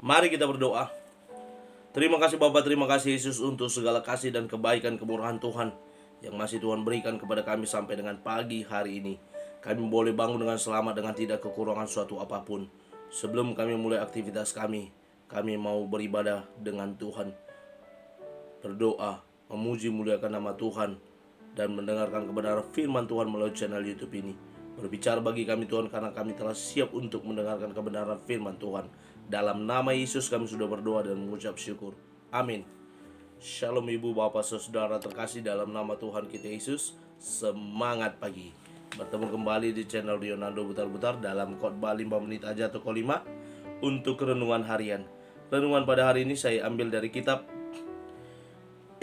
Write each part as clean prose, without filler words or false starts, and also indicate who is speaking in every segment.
Speaker 1: Mari kita berdoa. Terima kasih Bapa, terima kasih Yesus untuk segala kasih dan kebaikan kemurahan Tuhan yang masih Tuhan berikan kepada kami sampai dengan pagi hari ini. Kami boleh bangun dengan selamat dengan tidak kekurangan suatu apapun. Sebelum kami mulai aktivitas kami mau beribadah dengan Tuhan, berdoa, memuji muliakan nama Tuhan, dan mendengarkan kebenaran firman Tuhan melalui channel YouTube ini. Berbicara bagi kami Tuhan, karena kami telah siap untuk mendengarkan kebenaran firman Tuhan. Dalam nama Yesus kami sudah berdoa dan mengucap syukur. Amin. Shalom ibu bapak saudara terkasih dalam nama Tuhan kita Yesus. Semangat pagi. Bertemu kembali di channel Leonardo Butar-Butar dalam khotbah 5 menit aja atau 5 untuk renungan harian. Renungan pada hari ini saya ambil dari kitab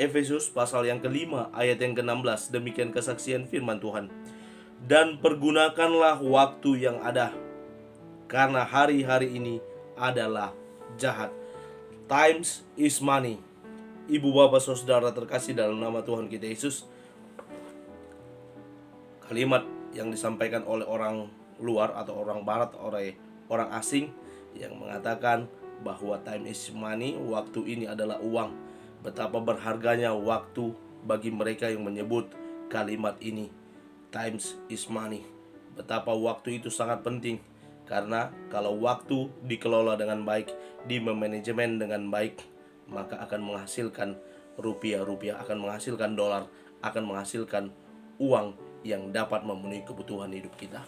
Speaker 1: Efesus pasal yang kelima ayat yang ke-16. Demikian kesaksian firman Tuhan. Dan pergunakanlah waktu yang ada, karena hari-hari ini adalah jahat. Times is money. Ibu bapak saudara terkasih dalam nama Tuhan kita Yesus, kalimat yang disampaikan oleh orang luar atau orang barat, oleh orang asing yang mengatakan bahwa time is money, waktu ini adalah uang. Betapa berharganya waktu bagi mereka yang menyebut kalimat ini, times is money. Betapa waktu itu sangat penting, karena kalau waktu dikelola dengan baik, dimanajemen dengan baik, maka akan menghasilkan rupiah, akan menghasilkan dolar, akan menghasilkan uang yang dapat memenuhi kebutuhan hidup kita.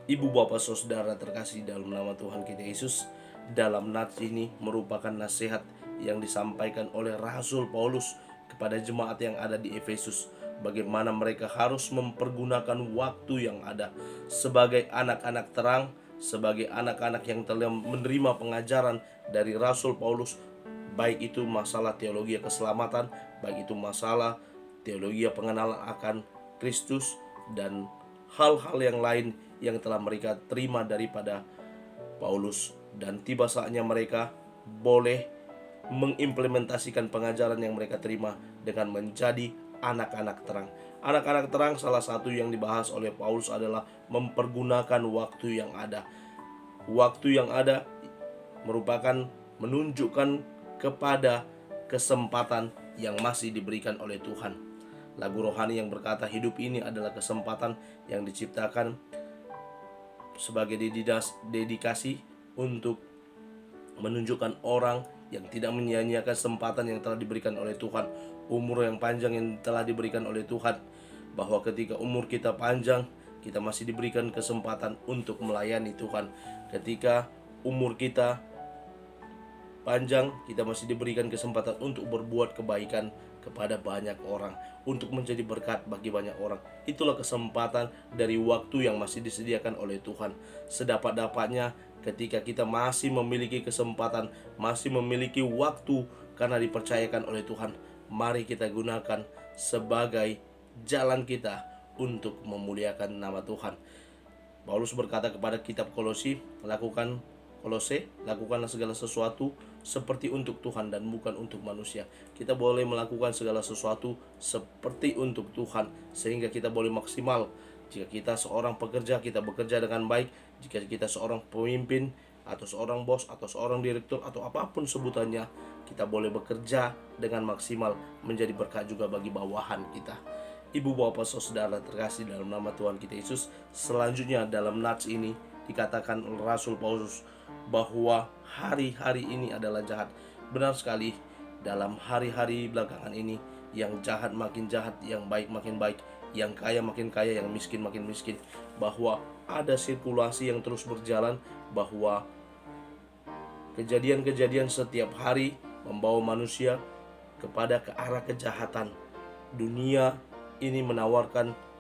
Speaker 1: Ibu bapak saudara terkasih dalam nama Tuhan kita Yesus, dalam nats ini merupakan nasihat yang disampaikan oleh Rasul Paulus kepada jemaat yang ada di Efesus, bagaimana mereka harus mempergunakan waktu yang ada sebagai anak-anak terang, sebagai anak-anak yang telah menerima pengajaran dari Rasul Paulus, baik itu masalah teologi keselamatan, baik itu masalah teologi pengenalan akan Kristus, dan hal-hal yang lain yang telah mereka terima daripada Paulus. Dan tiba saatnya mereka boleh mengimplementasikan pengajaran yang mereka terima dengan menjadi anak-anak terang. Anak-anak terang, salah satu yang dibahas oleh Paulus adalah mempergunakan waktu yang ada. Waktu yang ada merupakan menunjukkan kepada kesempatan yang masih diberikan oleh Tuhan. Lagu rohani yang berkata hidup ini adalah kesempatan yang diciptakan sebagai dedikasi untuk menunjukkan orang yang tidak menyia-nyiakan kesempatan yang telah diberikan oleh Tuhan, umur yang panjang yang telah diberikan oleh Tuhan, bahwa ketika umur kita panjang, kita masih diberikan kesempatan untuk melayani Tuhan. Ketika umur kita panjang, kita masih diberikan kesempatan untuk berbuat kebaikan kepada banyak orang, untuk menjadi berkat bagi banyak orang. Itulah kesempatan dari waktu yang masih disediakan oleh Tuhan. Sedapat-dapatnya ketika kita masih memiliki kesempatan, masih memiliki waktu karena dipercayakan oleh Tuhan, mari kita gunakan sebagai jalan kita untuk memuliakan nama Tuhan. Paulus berkata kepada kitab lakukanlah segala sesuatu seperti untuk Tuhan dan bukan untuk manusia. Kita boleh melakukan segala sesuatu seperti untuk Tuhan, sehingga kita boleh maksimal. Jika kita seorang pekerja, kita bekerja dengan baik. Jika kita seorang pemimpin atau seorang bos atau seorang direktur atau apapun sebutannya, kita boleh bekerja dengan maksimal, menjadi berkat juga bagi bawahan kita. Ibu bapak saudara terkasih dalam nama Tuhan kita Yesus, selanjutnya dalam nats ini dikatakan oleh Rasul Paulus bahwa hari-hari ini adalah jahat. Benar sekali, dalam hari-hari belakangan ini, yang jahat makin jahat, yang baik makin baik, yang kaya makin kaya, yang miskin makin miskin. Bahwa ada sirkulasi yang terus berjalan, bahwa kejadian-kejadian setiap hari membawa manusia kepada ke arah kejahatan. Dunia ini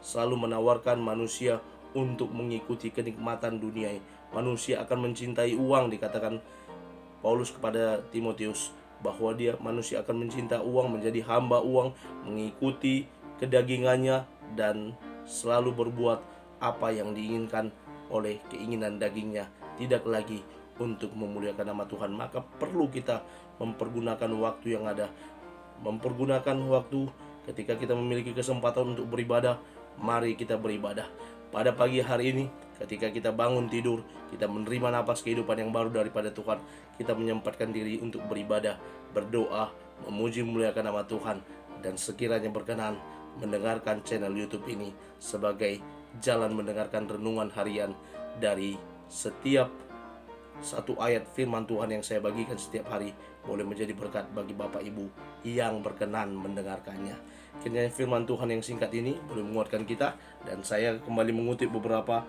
Speaker 1: selalu menawarkan manusia untuk mengikuti kenikmatan dunia. Manusia akan mencintai uang, dikatakan Paulus kepada Timotius, bahwa manusia akan mencintai uang, menjadi hamba uang, mengikuti kedagingannya, dan selalu berbuat apa yang diinginkan oleh keinginan dagingnya, tidak lagi untuk memuliakan nama Tuhan. Maka perlu kita mempergunakan waktu yang ada, mempergunakan waktu ketika kita memiliki kesempatan untuk beribadah. Mari kita beribadah. Pada pagi hari ini Ketika kita bangun tidur, kita menerima napas kehidupan yang baru daripada Tuhan, kita menyempatkan diri untuk beribadah, berdoa, memuji memuliakan nama Tuhan, dan sekiranya berkenan mendengarkan channel YouTube ini sebagai jalan mendengarkan renungan harian dari setiap satu ayat firman Tuhan yang saya bagikan setiap hari, boleh menjadi berkat bagi Bapak Ibu yang berkenan mendengarkannya. Kiranya firman Tuhan yang singkat ini boleh menguatkan kita, dan saya kembali mengutip beberapa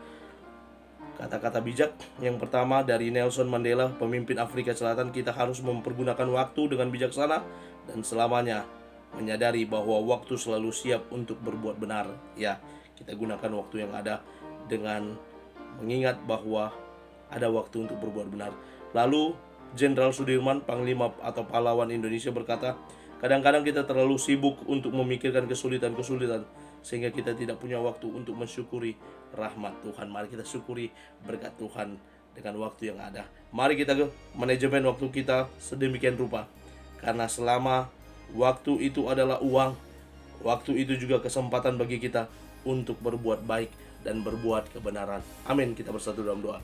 Speaker 1: kata-kata bijak. Yang pertama dari Nelson Mandela, pemimpin Afrika Selatan: kita harus mempergunakan waktu dengan bijaksana dan selamanya menyadari bahwa waktu selalu siap untuk berbuat benar. Ya, kita gunakan waktu yang ada dengan mengingat bahwa ada waktu untuk berbuat benar. Lalu Jenderal Sudirman, Panglima atau pahlawan Indonesia, berkata, kadang-kadang kita terlalu sibuk untuk memikirkan kesulitan-kesulitan sehingga kita tidak punya waktu untuk mensyukuri rahmat Tuhan. Mari kita syukuri berkat Tuhan dengan waktu yang ada. Mari kita manajemen waktu kita sedemikian rupa, karena selama waktu itu adalah uang, waktu itu juga kesempatan bagi kita untuk berbuat baik dan berbuat kebenaran. Amin. Kita bersatu dalam doa.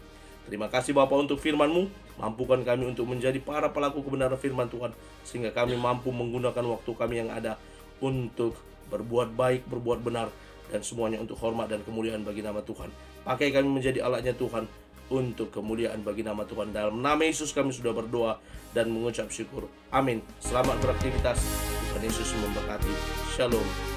Speaker 1: Terima kasih Bapa untuk firman-Mu. Mampukan kami untuk menjadi para pelaku kebenaran firman Tuhan, sehingga kami mampu menggunakan waktu kami yang ada untuk berbuat baik, berbuat benar, dan semuanya untuk hormat dan kemuliaan bagi nama Tuhan. Pakai kami menjadi alatnya Tuhan untuk kemuliaan bagi nama Tuhan. Dalam nama Yesus kami sudah berdoa dan mengucap syukur. Amin. Selamat beraktivitas. Tuhan Yesus memberkati. Shalom.